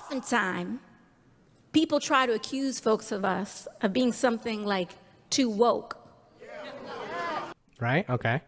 Oftentimes, people try to accuse folks of us of being something like too woke. Right? Okay.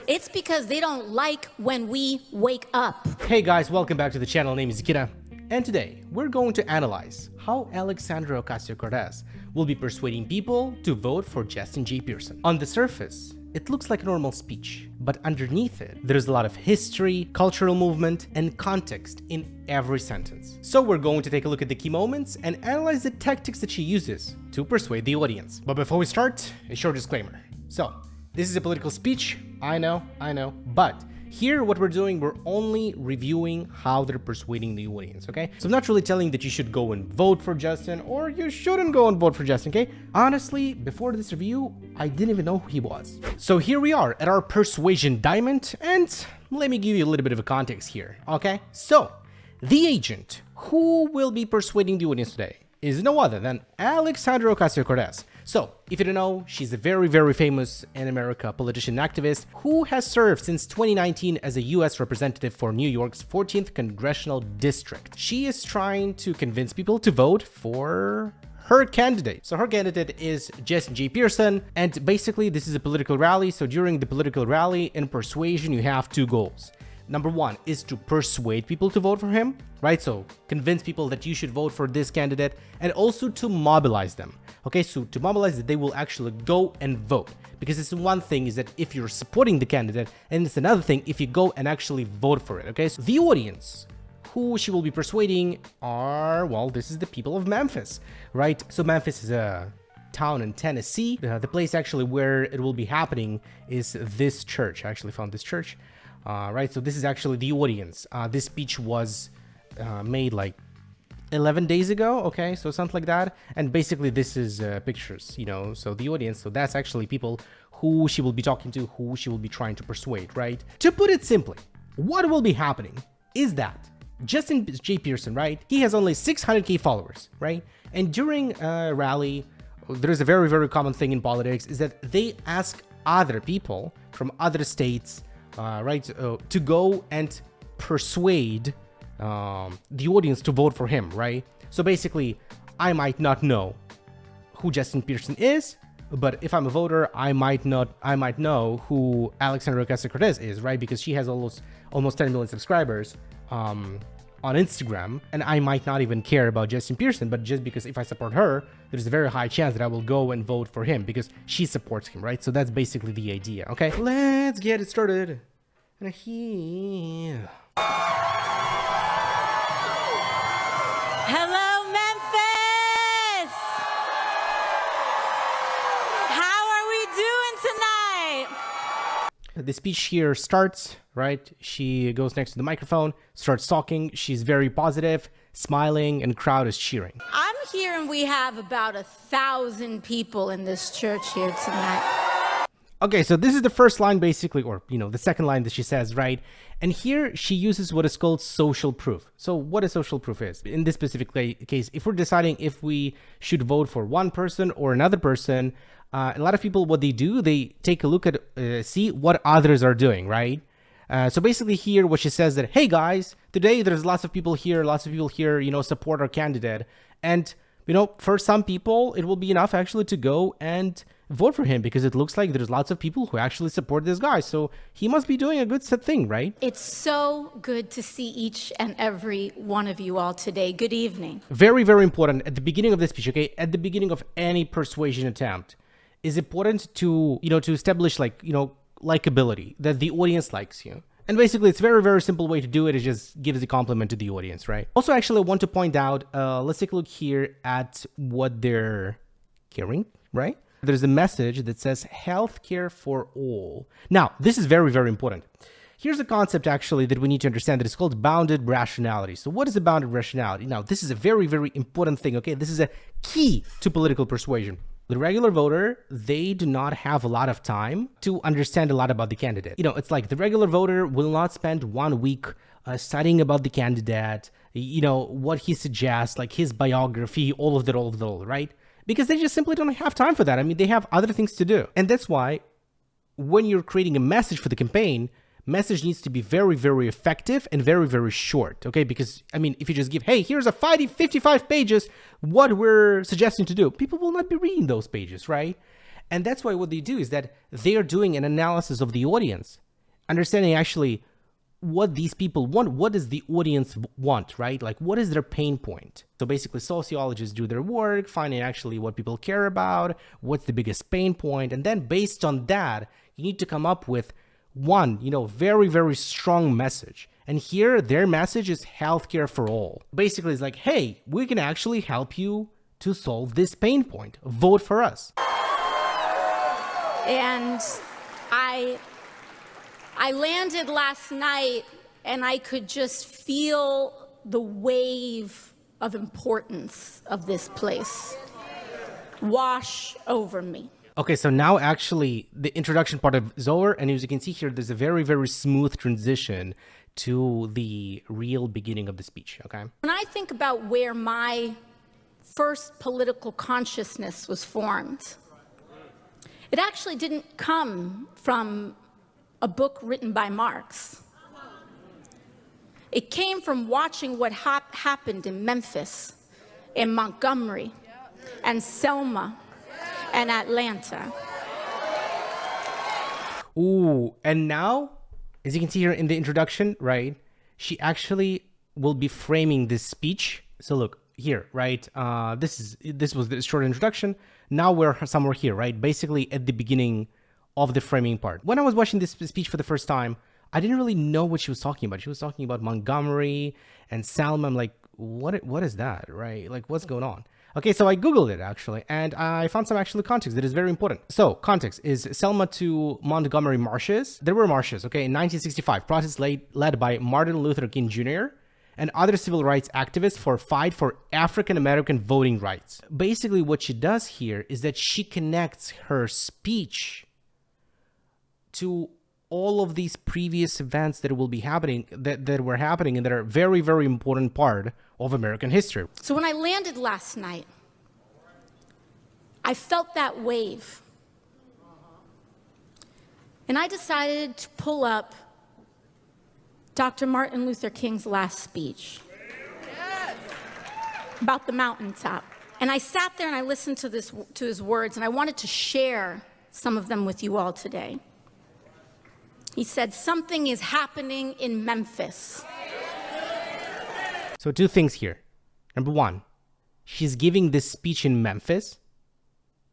It's because they don't like when we wake up. Hey guys, welcome back to the channel. My name is Kira, and today we're going to analyze how Alexandria Ocasio-Cortez will be persuading people to vote for Justin J. Pearson. On the surface, it looks like a normal speech, but underneath it, there's a lot of history, cultural movement, and context in every sentence. So we're going to take a look at the key moments and analyze the tactics that she uses to persuade the audience. But before we start, a short disclaimer. So, this is a political speech, I know, but here what we're doing, we're only reviewing how they're persuading the audience, okay? So I'm not really telling that you should go and vote for Justin or you shouldn't go and vote for Justin, okay? Honestly, before this review, I didn't even know who he was. So here we are at our Persuasion diamond, and let me give you a little bit of a context here, okay? So, the agent who will be persuading the audience today is no other than Alexandria Ocasio-Cortez. So, if you don't know, she's a very, very famous in America politician and activist who has served since 2019 as a US representative for New York's 14th Congressional District. She is trying to convince people to vote for her candidate. So her candidate is Justin J. Pearson, and basically this is a political rally. So during the political rally in Persuasion, you have two goals. Number one is to persuade people to vote for him, right? So convince people that you should vote for this candidate, and also to mobilize them. Okay, so to mobilize that they will actually go and vote, because it's one thing is that if you're supporting the candidate, and it's another thing if you go and actually vote for it. Okay, so the audience who she will be persuading are, well, this is the people of Memphis, right? So Memphis is a town in Tennessee. The place actually where it will be happening is this church. I actually found this church. Right, so this is actually the audience. This speech was made like 11 days ago, okay, so something like that. And basically this is pictures, you know, so the audience, so that's actually people who she will be talking to, who she will be trying to persuade, right? To put it simply, what will be happening is that Justin J. Pearson, right, he has only 600K followers, right? And during a rally, there's a very, very common thing in politics is that they ask other people from other states, to go and persuade the audience to vote for him, right? So basically, I might not know who Justin Pearson is, but if I'm a voter, I might know who Alexandria Ocasio-Cortez is, right? Because she has almost 10 million subscribers on Instagram, and I might not even care about Justin Pearson, but just because if I support her, there's a very high chance that I will go and vote for him because she supports him, right? So that's basically the idea, okay? Let's get it started. And here. Hello, Memphis! How are we doing tonight? The speech here starts, right? She goes next to the microphone, starts talking. She's very positive, smiling, and crowd is cheering. I'm hearing we have about 1,000 people in this church here tonight. Okay, so this is the first line basically, or, you know, the second line that she says, right? And here she uses what is called social proof. So what a social proof is, in this specific case, if we're deciding if we should vote for one person or another person, a lot of people, what they do, they take a look at, see what others are doing, right? So basically here, what she says that, hey guys, today there's lots of people here, you know, support our candidate. And, you know, for some people, it will be enough actually to go and vote for him because it looks like there's lots of people who actually support this guy. So he must be doing a good thing, right? It's so good to see each and every one of you all today. Good evening. Very, very important at the beginning of this speech, okay? At the beginning of any persuasion attempt, is important to, you know, to establish like, you know, likability, that the audience likes you. And basically, it's a very, very simple way to do it. It just gives a compliment to the audience, right? Also, actually, I want to point out, let's take a look here at what they're carrying, right? There's a message that says healthcare for all. Now, this is very, very important. Here's a concept actually that we need to understand that is called bounded rationality. So what is a bounded rationality? Now, this is a very, very important thing, okay? This is a key to political persuasion. The regular voter, they do not have a lot of time to understand a lot about the candidate. You know, it's like the regular voter will not spend 1 week studying about the candidate, you know, what he suggests, like his biography, all of that, right? Because they just simply don't have time for that. I mean, they have other things to do. And that's why when you're creating a message for the campaign, message needs to be very, very effective and very, very short, okay? Because, I mean, if you just give, hey, here's a 55 pages, what we're suggesting to do, people will not be reading those pages, right? And that's why what they do is that they are doing an analysis of the audience, understanding actually what these people want, what does the audience want, right? Like, what is their pain point? So basically, sociologists do their work, finding actually what people care about, what's the biggest pain point, and then based on that, you need to come up with one, very, very strong message. And here, their message is healthcare for all. Basically, it's like, hey, we can actually help you to solve this pain point. Vote for us. And I landed last night and I could just feel the wave of importance of this place wash over me. Okay, so now actually the introduction part is over, and as you can see here, there's a very, very smooth transition to the real beginning of the speech, okay? When I think about where my first political consciousness was formed, it actually didn't come from a book written by Marx. It came from watching what happened in Memphis, in Montgomery, and Selma, and Atlanta. Ooh, and now, as you can see here in the introduction, right, she actually will be framing this speech. So look here, right, this was the short introduction. Now we're somewhere here, right, basically at the beginning of the framing part. When I was watching this speech for the first time, I didn't really know what she was talking about. She was talking about Montgomery and Selma. I'm like, what is that, right? Like, what's going on? Okay, so I Googled it actually, and I found some actual context that is very important. So, context is Selma to Montgomery marshes. There were marshes, okay, in 1965, protests led by Martin Luther King Jr. and other civil rights activists for fight for African-American voting rights. Basically, what she does here is that she connects her speech to all of these previous events that will be happening, that were happening, and that are a very, very important part of American history. So when I landed last night, I felt that wave. And I decided to pull up Dr. Martin Luther King's last speech about the mountaintop. And I sat there and I listened to his words, and I wanted to share some of them with you all today. He said, something is happening in Memphis. So two things here. Number one, she's giving this speech in Memphis,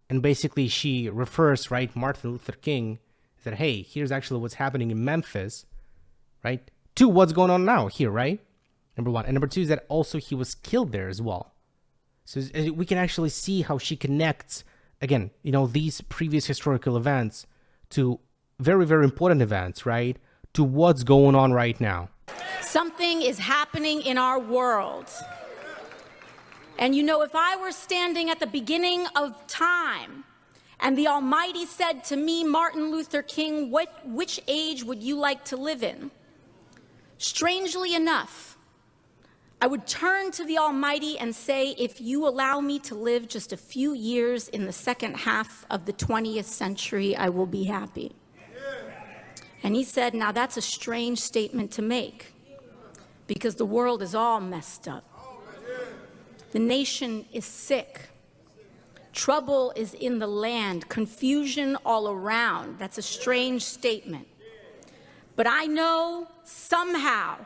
and basically she refers, right, Martin Luther King, said, hey, here's actually what's happening in Memphis, right, to what's going on now here, right? Number one. And number two is that also he was killed there as well. So we can actually see how she connects, again, these previous historical events to very, very important events, right, to what's going on right now. Something is happening in our world. And if I were standing at the beginning of time and the Almighty said to me, Martin Luther King, which age would you like to live in? Strangely enough, I would turn to the Almighty and say, if you allow me to live just a few years in the second half of the 20th century, I will be happy. And he said, now that's a strange statement to make, because the world is all messed up. The nation is sick. Trouble is in the land, confusion all around. That's a strange statement. But I know somehow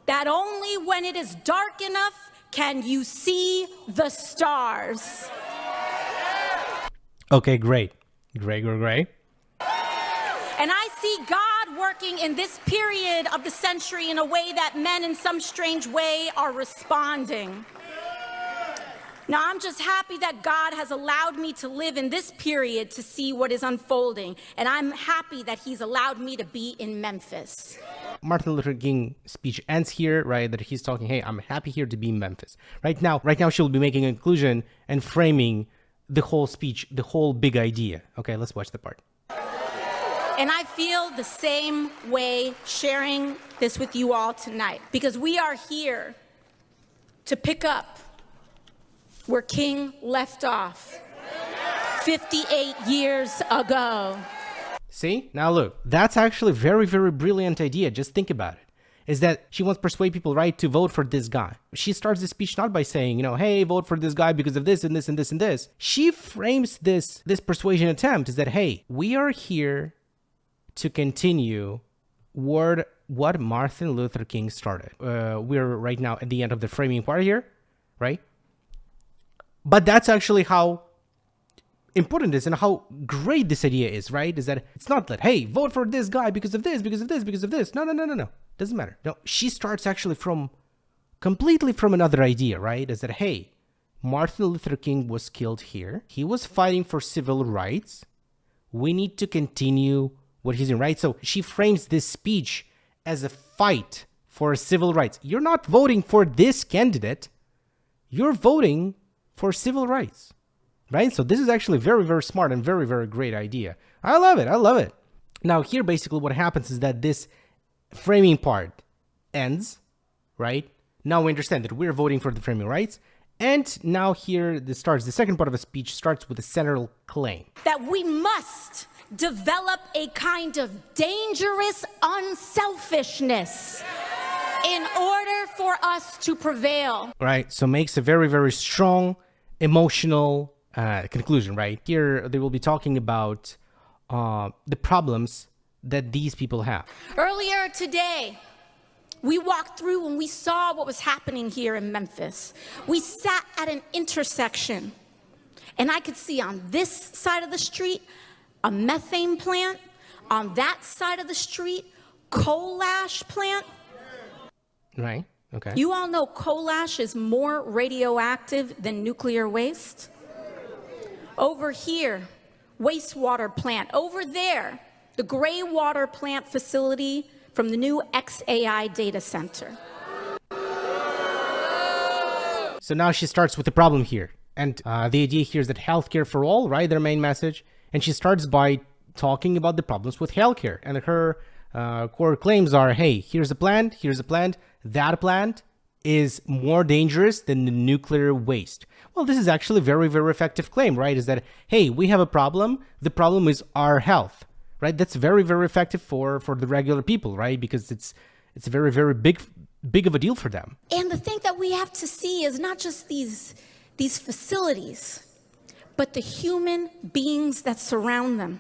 that only when it is dark enough can you see the stars. Okay, great. And I see God working in this period of the century in a way that men in some strange way are responding. Now, I'm just happy that God has allowed me to live in this period to see what is unfolding. And I'm happy that he's allowed me to be in Memphis. Martin Luther King speech ends here, right? That he's talking, hey, I'm happy here to be in Memphis. Right now she'll be making a conclusion and framing the whole speech, the whole big idea. Okay, let's watch the part. And I feel the same way sharing this with you all tonight, because we are here to pick up where King left off 58 years ago. See? Now look, that's actually a very, very brilliant idea. Just think about it. Is that she wants to persuade people, right, to vote for this guy. She starts the speech not by saying, hey, vote for this guy because of this and this and this and this. She frames this persuasion attempt is that, hey, we are here to continue what Martin Luther King started. We're right now at the end of the framing part here, right? But that's actually how important it is and how great this idea is, right? Is that it's not that, hey, vote for this guy because of this, because of this, because of this. No. Doesn't matter. No, she starts actually completely from another idea, right? Is that, hey, Martin Luther King was killed here. He was fighting for civil rights. We need to continue what he's doing, right? So she frames this speech as a fight for civil rights. You're not voting for this candidate. You're voting for civil rights, right? So this is actually very, very smart and very, very great idea. I love it. Now here, basically what happens is that this framing part ends, right? Now we understand that we're voting for the framing rights. And now here, the second part of the speech starts with a central claim. That we must develop a kind of dangerous unselfishness in order for us to prevail. Right, so makes a very, very strong emotional conclusion, right? Here, they will be talking about the problems that these people have. Earlier today, we walked through and we saw what was happening here in Memphis. We sat at an intersection, and I could see on this side of the street a methane plant, on that side of the street, coal ash plant. Right, okay. You all know coal ash is more radioactive than nuclear waste. Over here, wastewater plant. Over there, the gray water plant facility from the new XAI data center. So now she starts with the problem here. And the idea here is that healthcare for all, right? Their main message. And she starts by talking about the problems with healthcare. And her core claims are, hey, here's a plant. That plant is more dangerous than the nuclear waste. Well, this is actually a very, very effective claim, right? Is that, hey, we have a problem. The problem is our health. Right, that's very, very effective for the regular people, right? Because it's a very, very big of a deal for them. And the thing that we have to see is not just these facilities, but the human beings that surround them.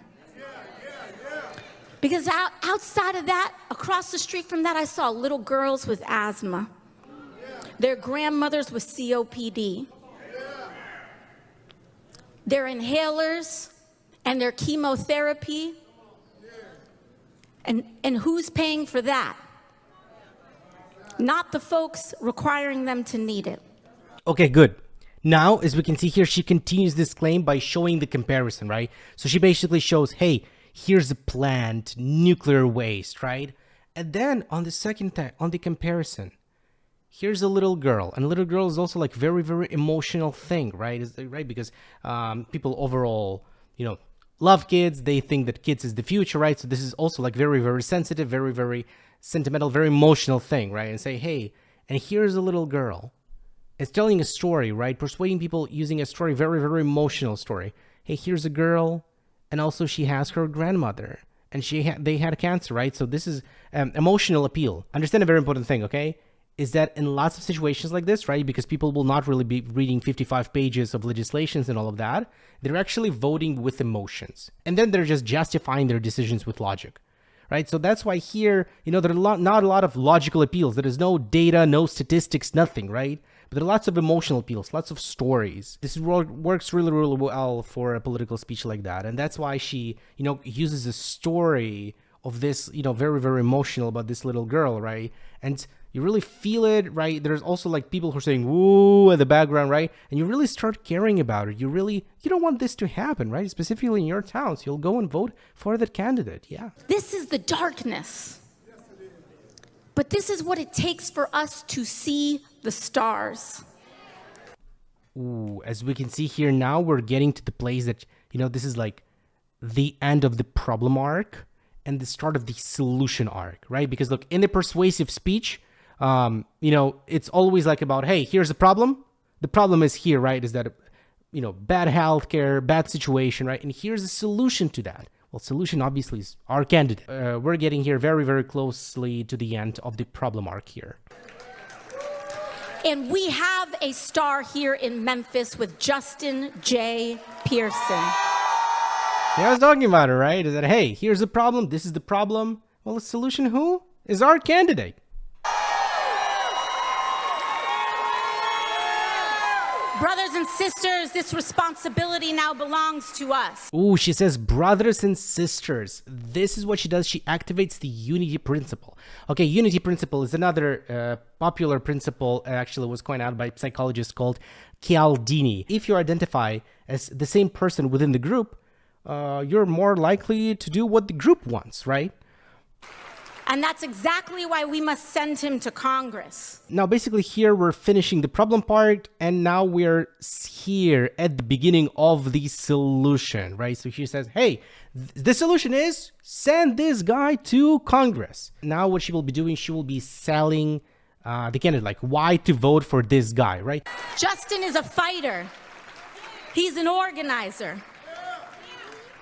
Because outside of that, across the street from that, I saw little girls with asthma, their grandmothers with COPD, their inhalers and their chemotherapy. And who's paying for that? Not the folks requiring them to need it. Okay, good. Now, as we can see here, she continues this claim by showing the comparison, right? So she basically shows, hey, here's a plant, nuclear waste, right? And then on the second time, on the comparison, here's a little girl. And a little girl is also like very, very emotional thing, right? Right? Because people overall, love kids. They think that kids is the future, right? So this is also like very, very sensitive, very, very sentimental, very emotional thing, right? And say, hey, and here's a little girl. It's telling a story, right? Persuading people using a story, very, very emotional story. Hey, here's a girl, and also she has her grandmother, and they had cancer, right? So this is emotional appeal. Understand a very important thing, okay? Is that in lots of situations like this, right? Because people will not really be reading 55 pages of legislations and all of that. They're actually voting with emotions. And then they're just justifying their decisions with logic, right? So that's why here, there are not a lot of logical appeals. There is no data, no statistics, nothing, right? But there are lots of emotional appeals, lots of stories. This works really, really well for a political speech like that. And that's why she, uses a story of this, very, very emotional about this little girl, right? And you really feel it, right? There's also like people who are saying, woo, at the background, right? And you really start caring about it. You don't want this to happen, right? Specifically in your towns, you'll go and vote for that candidate, yeah. This is the darkness. But this is what it takes for us to see the stars. Ooh, as we can see here now, we're getting to the place that, this is like the end of the problem arc and the start of the solution arc, right? Because look, in the persuasive speech, it's always like about, hey, here's the problem. The problem is here, right? Is that, bad healthcare, bad situation, right? And here's a solution to that. Well, solution obviously is our candidate. We're getting here very, very closely to the end of the problem arc here. And we have a star here in Memphis with Justin J. Pearson. Yeah, I was talking about it, right? Is that, hey, here's the problem, this is the problem. Well, the solution who? Is our candidate. Brothers and sisters, this responsibility now belongs to us. Ooh, she says brothers and sisters. This is what she does. She activates the unity principle. Okay, unity principle is another popular principle, actually was coined out by a psychologist called Cialdini. If you identify as the same person within the group, you're more likely to do what the group wants, right? And that's exactly why we must send him to Congress. Now, basically here we're finishing the problem part, and now we're here at the beginning of the solution, right? So she says, hey, the solution is send this guy to Congress. Now what she will be doing, she will be selling the candidate, like why to vote for this guy, right? Justin is a fighter. He's an organizer.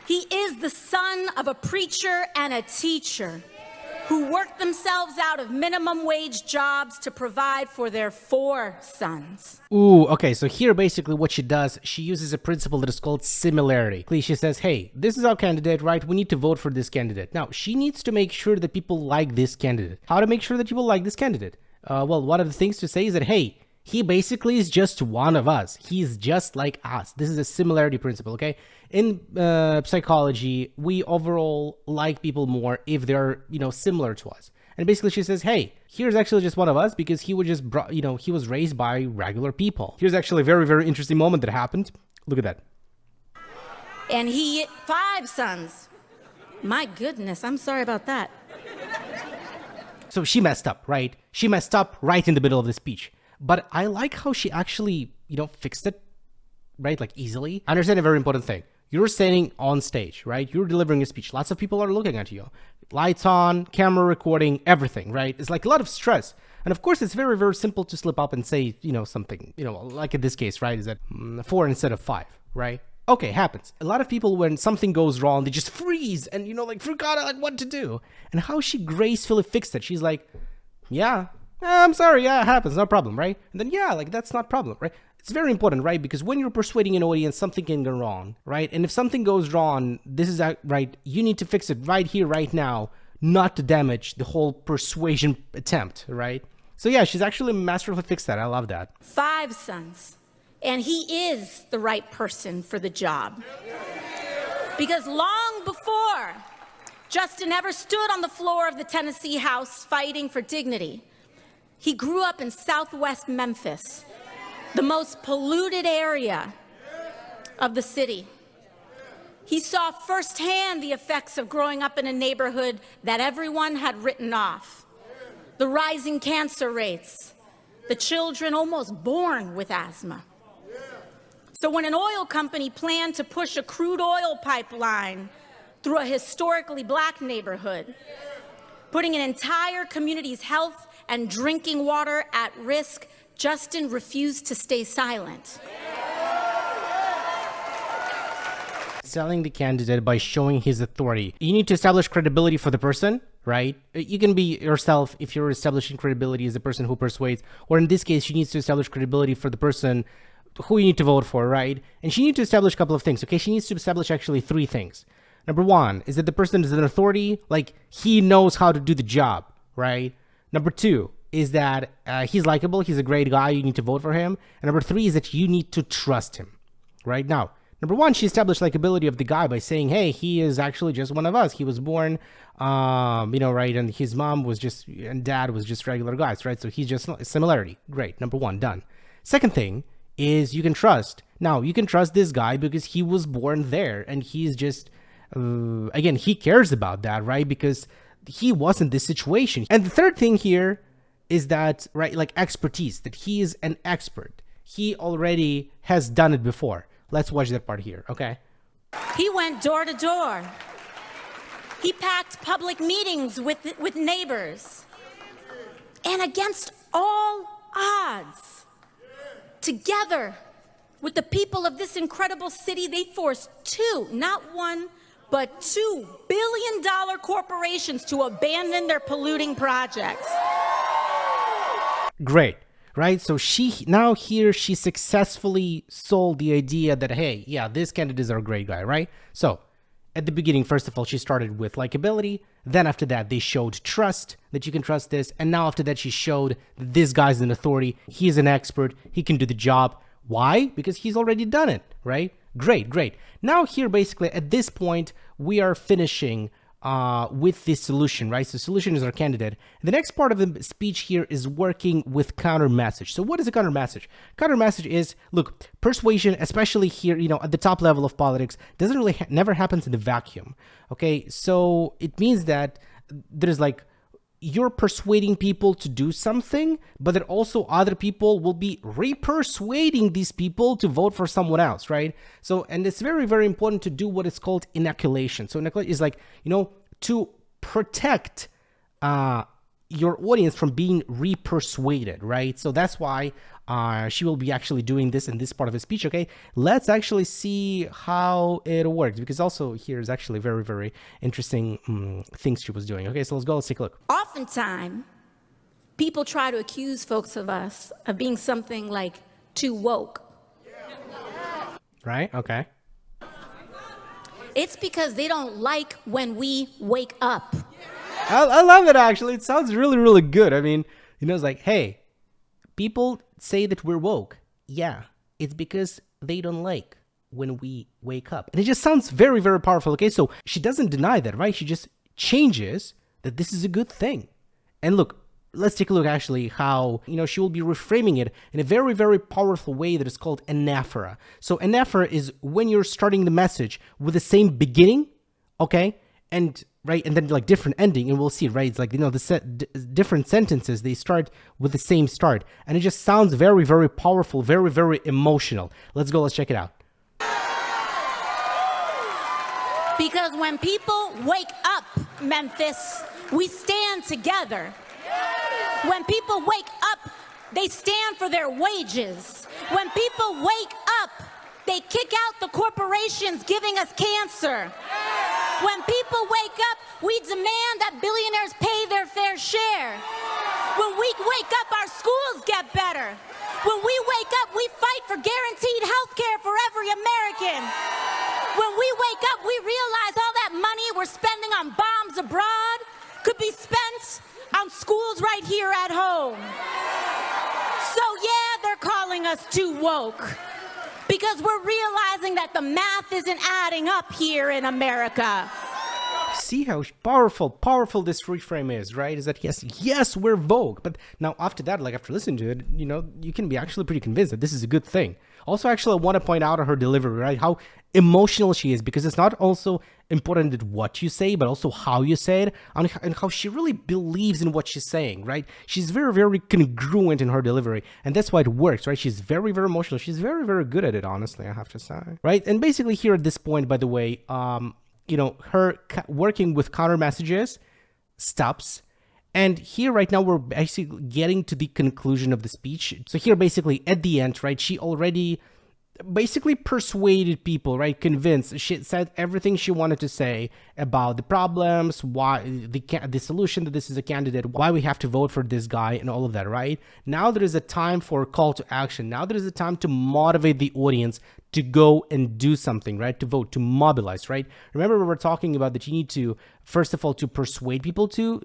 He is the son of a preacher and a teacher who worked themselves out of minimum wage jobs to provide for their 4 sons. Ooh, okay, so here basically what she does, she uses a principle that is called similarity. She says, hey, this is our candidate, right? We need to vote for this candidate. Now, she needs to make sure that people like this candidate. How to make sure that people like this candidate? Well, one of the things to say is that, hey, he basically is just one of us. He's just like us. This is a similarity principle, okay? In psychology, we overall like people more if they're, similar to us. And basically she says, hey, here's actually just one of us because he was just, he was raised by regular people. Here's actually a very, very interesting moment that happened. Look at that. And he 5 sons. My goodness, I'm sorry about that. So she messed up, right? She messed up right in the middle of the speech. But I like how she actually, fixed it, right? Like easily. I understand a very important thing. You're standing on stage, right? You're delivering a speech. Lots of people are looking at you. Lights on, camera recording, everything, right? It's like a lot of stress. And of course, it's very, very simple to slip up and say, something, like in this case, right? Is that 4 instead of 5, right? Okay, happens. A lot of people, when something goes wrong, they just freeze and, forgot like what to do. And how she gracefully fixed it. She's like, yeah, I'm sorry, yeah, it happens, no problem, right? And then, yeah, like that's not problem, right? It's very important, right? Because when you're persuading an audience, something can go wrong, right? And if something goes wrong, this is right, you need to fix it right here, right now, not to damage the whole persuasion attempt, right? So yeah, she's actually masterfully fixed that. I love that. 5 sons. And he is the right person for the job. Because long before Justin ever stood on the floor of the Tennessee House fighting for dignity, he grew up in Southwest Memphis, the most polluted area of the city. He saw firsthand the effects of growing up in a neighborhood that everyone had written off. The rising cancer rates, the children almost born with asthma. So when an oil company planned to push a crude oil pipeline through a historically black neighborhood, putting an entire community's health and drinking water at risk, Justin refused to stay silent. Selling the candidate by showing his authority. You need to establish credibility for the person, right? You can be yourself if you're establishing credibility as the person who persuades, or in this case, she needs to establish credibility for the person who you need to vote for, right? And she needs to establish a couple of things, okay? She needs to establish actually 3 things. Number 1 is that the person is an authority, like he knows how to do the job, right? Number 2 is that he's likable, he's a great guy, you need to vote for him. And number 3 is that you need to trust him, right? Now, number 1, she established likability of the guy by saying, hey, he is actually just one of us. He was born, right, and his mom was just, and dad was just regular guys, right? So he's just similarity. Great, number 1, done. Second thing is you can trust. Now, you can trust this guy because he was born there, and he's just, again, he cares about that, right? Because he was in this situation. And the third thing here is that, right, like expertise, that he is an expert. He already has done it before. Let's watch that part here, okay? He went door to door. He packed public meetings with neighbors. And against all odds, together with the people of this incredible city, they forced 2, not 1, but $2 billion corporations to abandon their polluting projects. Great, right? So she successfully sold the idea that, hey, yeah, this candidate is our great guy, right? So at the beginning, first of all, she started with likability. Then after that, they showed trust, that you can trust this. And now after that, she showed that this guy's an authority. He's an expert. He can do the job. Why? Because he's already done it, right? Great, great. Now here, basically, at this point, we are finishing with this solution, right? So solution is our candidate. The next part of the speech here is working with counter message. So what is a counter message? Counter message is, look, persuasion, especially here, at the top level of politics, doesn't really never happens in a vacuum. Okay, so it means that there's like, you're persuading people to do something, but that also other people will be re-persuading these people to vote for someone else, right? So, and it's very, very important to do what is called inoculation. So inoculation is like, to protect your audience from being re-persuaded, right? So that's why she will be actually doing this in this part of the speech, okay? Let's actually see how it works, because also here is actually very, very interesting things she was doing. Okay, so let's take a look. Oftentimes, people try to accuse folks of us of being something like too woke. Right, okay. It's because they don't like when we wake up. I love it, actually. It sounds really, really good. I mean, it's like, hey, people say that we're woke. Yeah, it's because they don't like when we wake up. And it just sounds very, very powerful. Okay, so she doesn't deny that, right? She just changes that this is a good thing. And look, let's take a look actually how, she will be reframing it in a very, very powerful way that is called anaphora. So anaphora is when you're starting the message with the same beginning, okay? And then like different ending, and we'll see, right? It's like, different sentences, they start with the same start. And it just sounds very, very powerful, very, very emotional. Let's check it out. Because when people wake up, Memphis, we stand together. When people wake up, they stand for their wages. When people wake up, they kick out the corporations giving us cancer. When people wake up, we demand that billionaires pay their fair share. When we wake up, our schools get better. When we wake up, we fight for guaranteed health care for every American. When we wake up, we realize all that money we're spending on bombs abroad could be spent on schools right here at home. So yeah, they're calling us too woke, because we're realizing that the math isn't adding up here in America. See how powerful this reframe is, right? Is that yes, we're woke. But now after that, like after listening to it, you can be actually pretty convinced that this is a good thing. Also, actually, I want to point out her delivery, right? How emotional she is, because it's not also important at what you say, but also how you say it, and how she really believes in what she's saying, right? She's very, very congruent in her delivery, and that's why it works, right? She's very, very emotional. She's very, very good at it, honestly, I have to say, right? And basically here at this point, by the way, her working with counter messages stops. And here right now, we're basically getting to the conclusion of the speech. So here basically at the end, right, she already basically persuaded people, right, convinced. She said everything she wanted to say about the problems, why the solution, that this is a candidate, why we have to vote for this guy, and all of that, right? Now there is a time for a call to action. Now there is a time to motivate the audience to go and do something, right? To vote, to mobilize, right? Remember, we were talking about that you need to, first of all, to persuade people to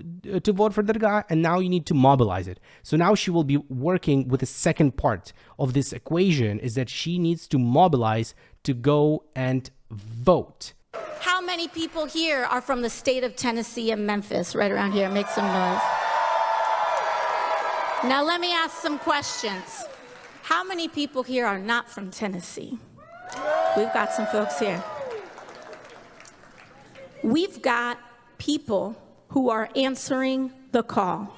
vote for that guy, and now you need to mobilize it. So now she will be working with the second part of this equation, is that she needs to mobilize to go and vote. How many people here are from the state of Tennessee and Memphis, right around here? Make some noise. Now let me ask some questions. How many people here are not from Tennessee? We've got some folks here. We've got people who are answering the call.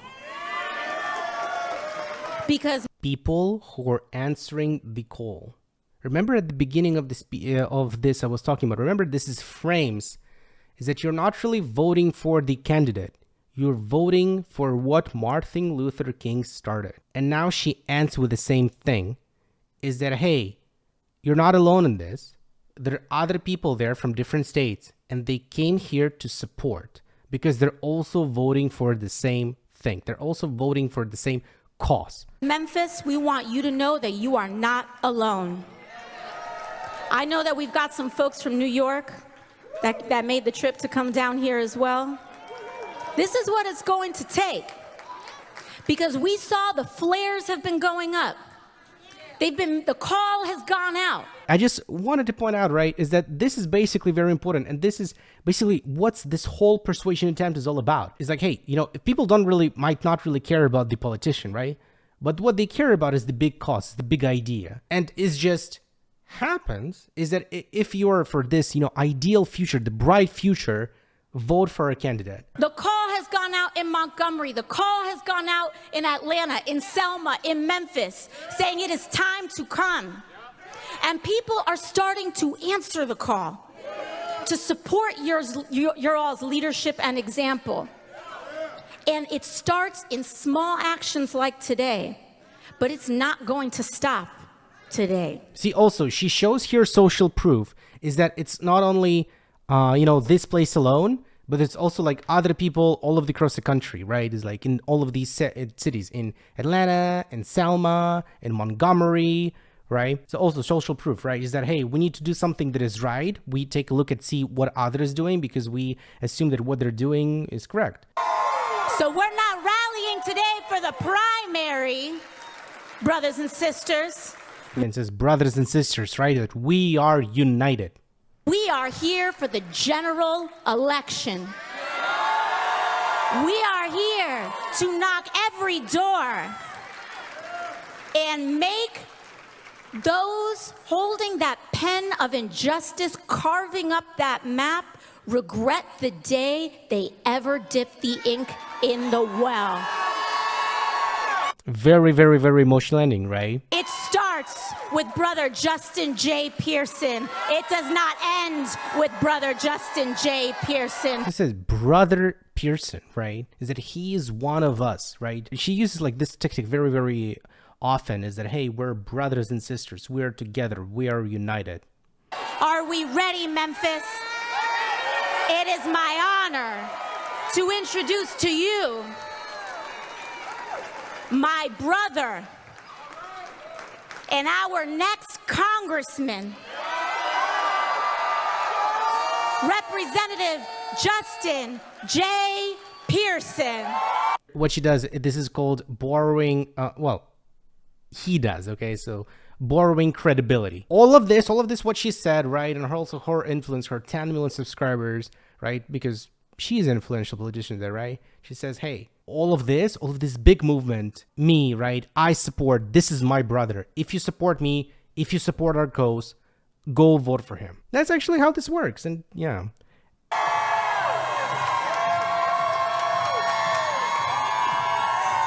Because people who are answering the call. Remember at the beginning of this I was talking about, remember this is frames, is that you're not really voting for the candidate. You're voting for what Martin Luther King started. And now she ends with the same thing, is that, hey, you're not alone in this. There are other people there from different states, and they came here to support because they're also voting for the same thing. They're also voting for the same cause. Memphis, we want you to know that you are not alone. I know that we've got some folks from New York that made the trip to come down here as well. This is what it's going to take, because we saw the flares have been going up. The call has gone out. I just wanted to point out, right, is that this is basically very important. And this is basically what's this whole persuasion attempt is all about. It's like, hey, you know, if people might not really care about the politician, right? But what they care about is the big cause, the big idea. And it's just happens is that if you're for this, you know, ideal future, the bright future, vote for a candidate. The call has gone out in Montgomery. The call has gone out in Atlanta, in Selma, in Memphis, saying it is time to come. And people are starting to answer the call to support your all's leadership and example. And it starts in small actions like today, but it's not going to stop today. See, also, she shows here social proof is that it's not only you know, this place alone, but it's also like other people all over across the country, right? It's like in all of these cities, in Atlanta, in Selma, in Montgomery, right? So also social proof, right? Is that, hey, we need to do something that is right. We take a look and see what others doing because we assume that what they're doing is correct. So we're not rallying today for the primary, brothers and sisters. And it says brothers and sisters, right? That we are united. We are here for the general election. We are here to knock every door and make those holding that pen of injustice, carving up that map, regret the day they ever dipped the ink in the well. Very, very, very emotional ending, right? It starts with Brother Justin J. Pearson. It does not end with Brother Justin J. Pearson. It says Brother Pearson, right? Is that he is one of us, right? She uses like this tactic very, very often is that, hey, we're brothers and sisters. We are together. We are united. Are we ready, Memphis? It is my honor to introduce to you my brother and our next congressman, Representative Justin J. Pearson. What she does, this is called borrowing, well, he does, okay? So borrowing credibility. All of this, what she said, right? And also her influence, her 10 million subscribers, right? Because she's an influential politician there, right? She says, hey, all of this big movement, me, right? I support, this is my brother. If you support me, if you support our cause, go vote for him. That's actually how this works. And yeah.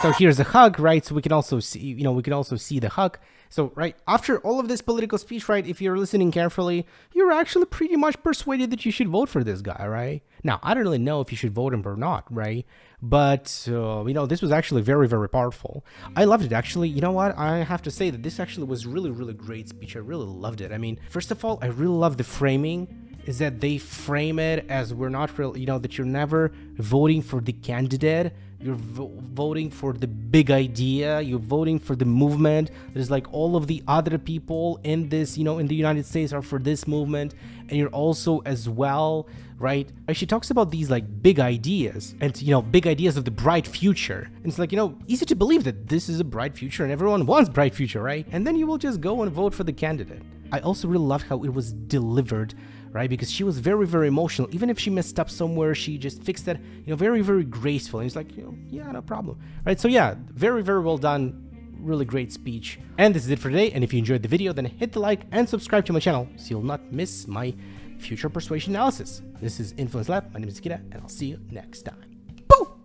So here's a hug, right? So we can also see, you know, we can also see the hug. So, right, after all of this political speech, right, if you're listening carefully, you're actually pretty much persuaded that you should vote for this guy, right? Now, I don't really know if you should vote him or not, right? But, you know, this was actually very, very powerful. I loved it, actually. You know what? I have to say that this actually was really, really great speech. I really loved it. I mean, first of all, I really love the framing. Is that they frame it as we're not real, you know, that you're never voting for the candidate. You're voting for the big idea. You're voting for the movement. There's like all of the other people in this, you know, in the United States are for this movement. And you're also as well, right? She talks about these like big ideas and, you know, big ideas of the bright future. And it's like, you know, easy to believe that this is a bright future and everyone wants bright future, right? And then you will just go and vote for the candidate. I also really loved how it was delivered, right? Because she was very, very emotional. Even if she messed up somewhere, she just fixed that, you know, very, very graceful. And it's like, you know, yeah, no problem, right? So yeah, very, very well done. Really great speech. And this is it for today. And if you enjoyed the video, then hit the like and subscribe to my channel so you'll not miss my future persuasion analysis. This is Influence Lab. My name is Akira, and I'll see you next time.